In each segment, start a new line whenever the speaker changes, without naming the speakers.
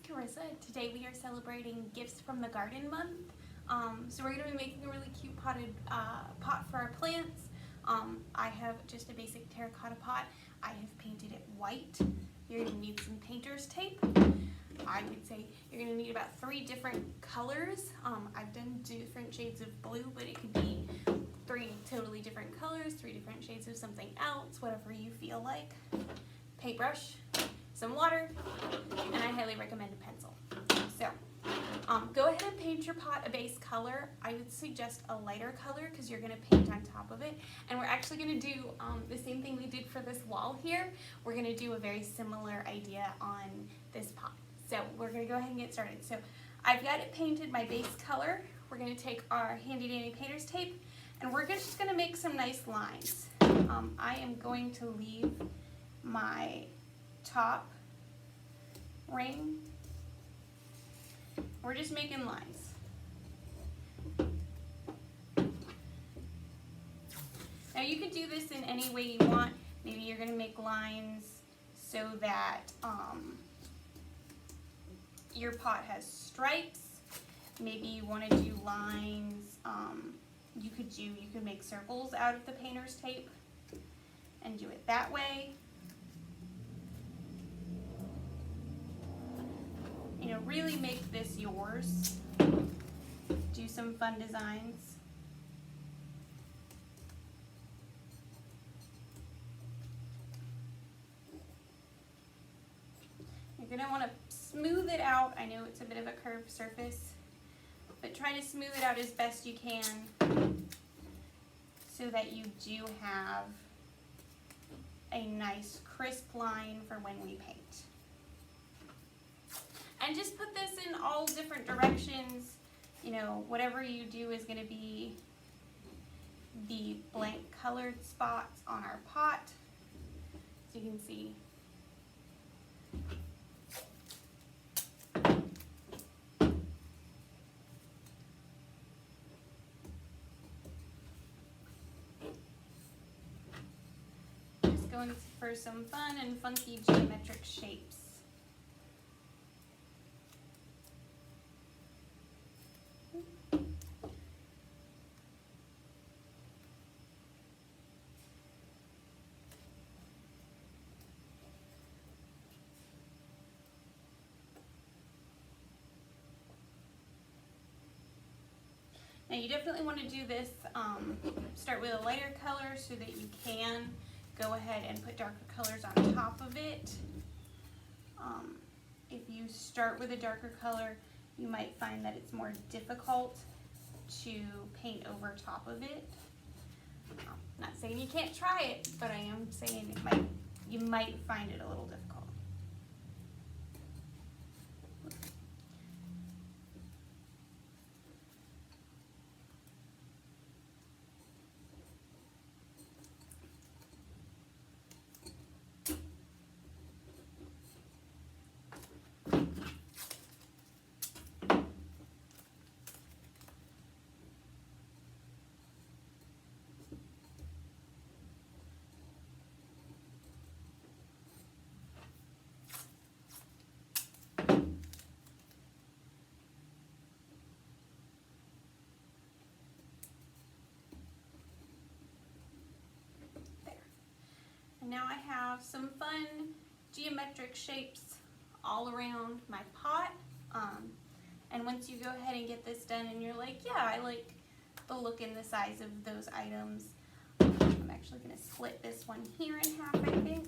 Carissa. Today we are celebrating Gifts from the Garden Month. So we're going to be making a really cute pot for our plants. I have just a basic terracotta pot. I have painted it white. You're going to need some painter's tape. I would say you're going to need about 3 different colors. I've done different shades of blue, but it could be 3 totally different colors, 3 different shades of something else, whatever you feel like. Paintbrush, some water, and I highly recommend a pencil. So go ahead and paint your pot a base color. I would suggest a lighter color because you're going to paint on top of it. And we're actually going to do the same thing we did for this wall here. We're going to do a very similar idea on this pot. So we're going to go ahead and get started. So I've got it painted my base color. We're going to take our handy dandy painter's tape and we're just going to make some nice lines. I am going to leave my top ring. We're just making lines. Now you could do this in any way you want. Maybe you're going to make lines so that your pot has stripes. Maybe you want to do lines. You could make circles out of the painter's tape and do it that way. You know, really make this yours. Do some fun designs. You're going to want to smooth it out. I know it's a bit of a curved surface, but try to smooth it out as best you can so that you do have a nice crisp line for when we paint. And just put this in all different directions. You know, whatever you do is going to be the blank colored spots on our pot. So you can see. Just going for some fun and funky geometric shapes. Now you definitely want to do this, start with a lighter color so that you can go ahead and put darker colors on top of it. If you start with a darker color, you might find that it's more difficult to paint over top of it. Not saying you can't try it, but I am saying you might find it a little difficult. Now I have some fun geometric shapes all around my pot. And once you go ahead and get this done and you're like, yeah, I like the look and the size of those items, I'm actually going to split this one here in half, I think.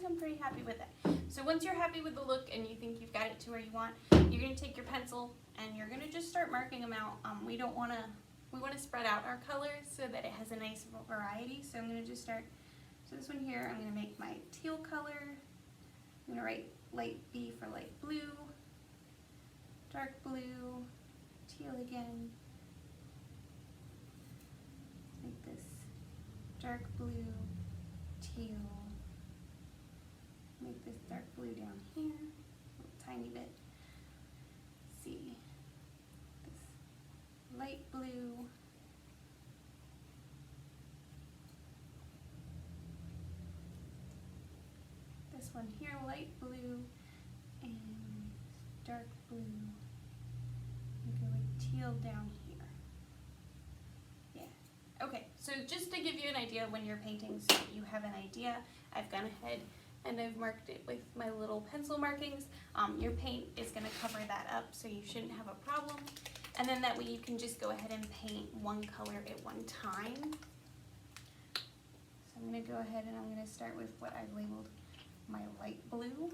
I'm pretty happy with it. So once you're happy with the look and you think you've got it to where you want, you're going to take your pencil and you're going to just start marking them out. We want to spread out our colors so that it has a nice variety. So I'm going to just start. So this one here, I'm going to make my teal color. I'm going to write light B for light blue, dark blue, teal again, dark blue, teal. Make this dark blue down here, a little tiny bit. Let's see, this light blue. This one here, light blue, and dark blue. You go like teal down here. Yeah. Okay, so just to give you an idea when you're painting, so you have an idea, I've gone ahead and I've marked it with my little pencil markings. Your paint is going to cover that up, so you shouldn't have a problem. And then that way you can just go ahead and paint one color at one time. So I'm going to go ahead and I'm going to start with what I've labeled my light blue.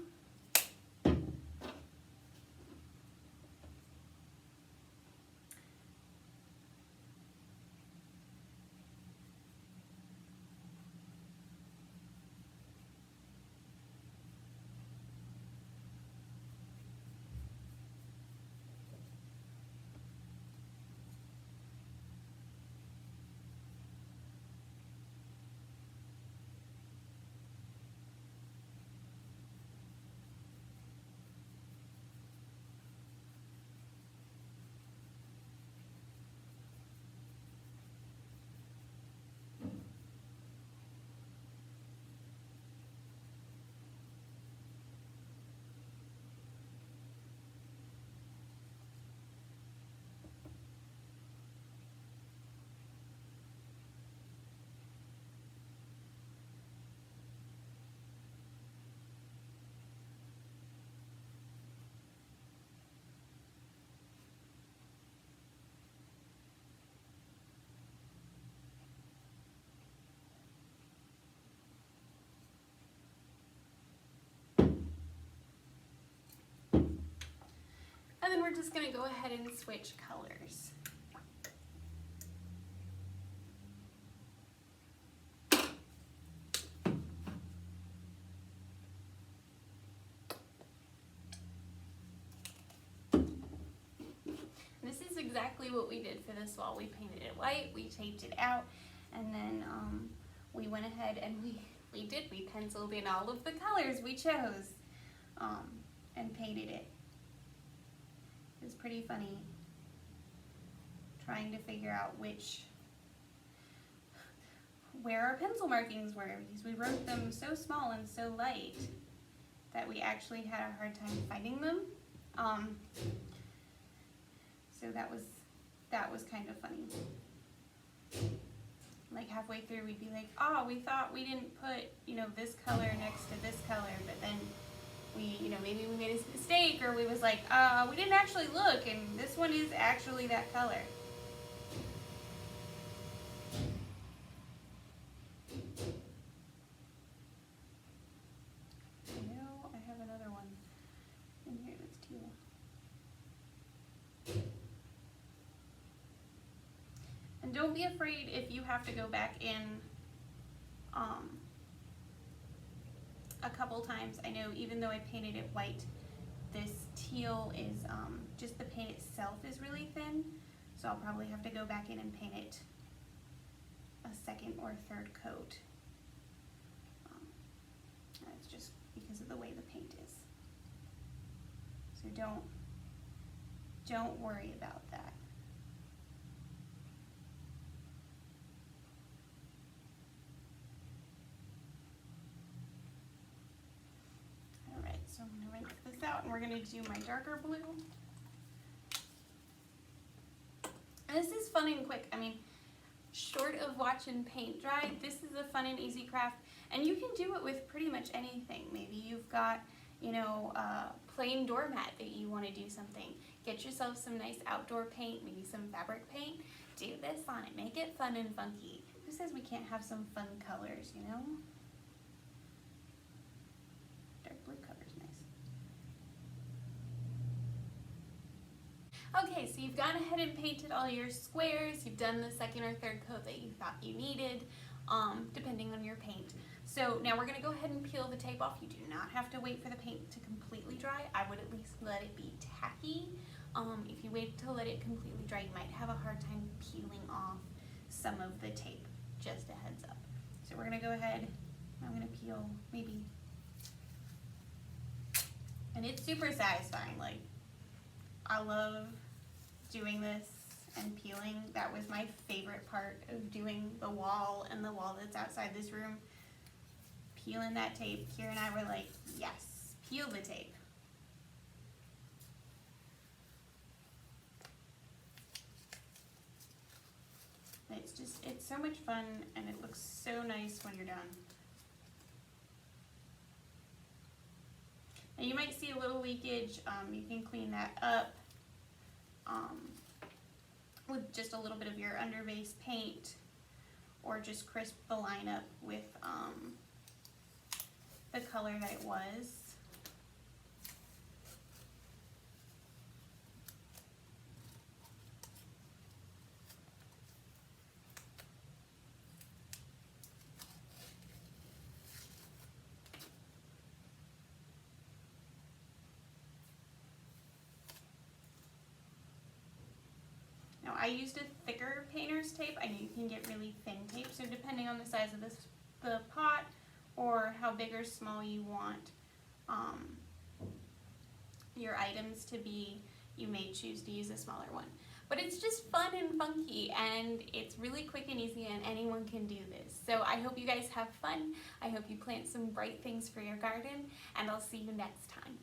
And then we're just going to go ahead and switch colors. This is exactly what we did for this wall. We painted it white, we taped it out, and then we went ahead and we penciled in all of the colors we chose and painted it. It was pretty funny trying to figure out where our pencil markings were, because we wrote them so small and so light that we actually had a hard time finding them. So that was kind of funny. Like halfway through we'd be like, oh, we thought we didn't put, this color next to this color, but then we, maybe we made a mistake, or we was like, we didn't actually look, and this one is actually that color. I know I have another one in here that's teal. And don't be afraid if you have to go back in a couple times. I know even though I painted it white, this teal is, just the paint itself is really thin, so I'll probably have to go back in and paint it a second or third coat. That's just because of the way the paint is. So don't worry about that. So I'm going to rinse this out, and we're going to do my darker blue. And this is fun and quick. I mean, short of watching paint dry, this is a fun and easy craft, and you can do it with pretty much anything. Maybe you've got, a plain doormat that you want to do something. Get yourself some nice outdoor paint, maybe some fabric paint. Do this on it. Make it fun and funky. Who says we can't have some fun colors, Dark blue color's nice. Okay, so you've gone ahead and painted all your squares. You've done the second or third coat that you thought you needed, depending on your paint. So now we're going to go ahead and peel the tape off. You do not have to wait for the paint to completely dry. I would at least let it be tacky. If you wait to let it completely dry, you might have a hard time peeling off some of the tape. Just a heads up. So we're gonna go ahead, I'm gonna peel maybe, and it's super satisfying. Like, I love doing this and peeling. That was my favorite part of doing the wall and the wall that's outside this room. Peeling that tape. Kira and I were like, yes, peel the tape. It's so much fun, and it looks so nice when you're done. Now you might see a little leakage. You can clean that up with just a little bit of your underbase paint, or just crisp the line up with the color that it was. Now I used a thicker painter's tape. I know you can get really thin tape, so depending on the size of the pot or how big or small you want your items to be, you may choose to use a smaller one. But it's just fun and funky, and it's really quick and easy, and anyone can do this. So I hope you guys have fun. I hope you plant some bright things for your garden, and I'll see you next time.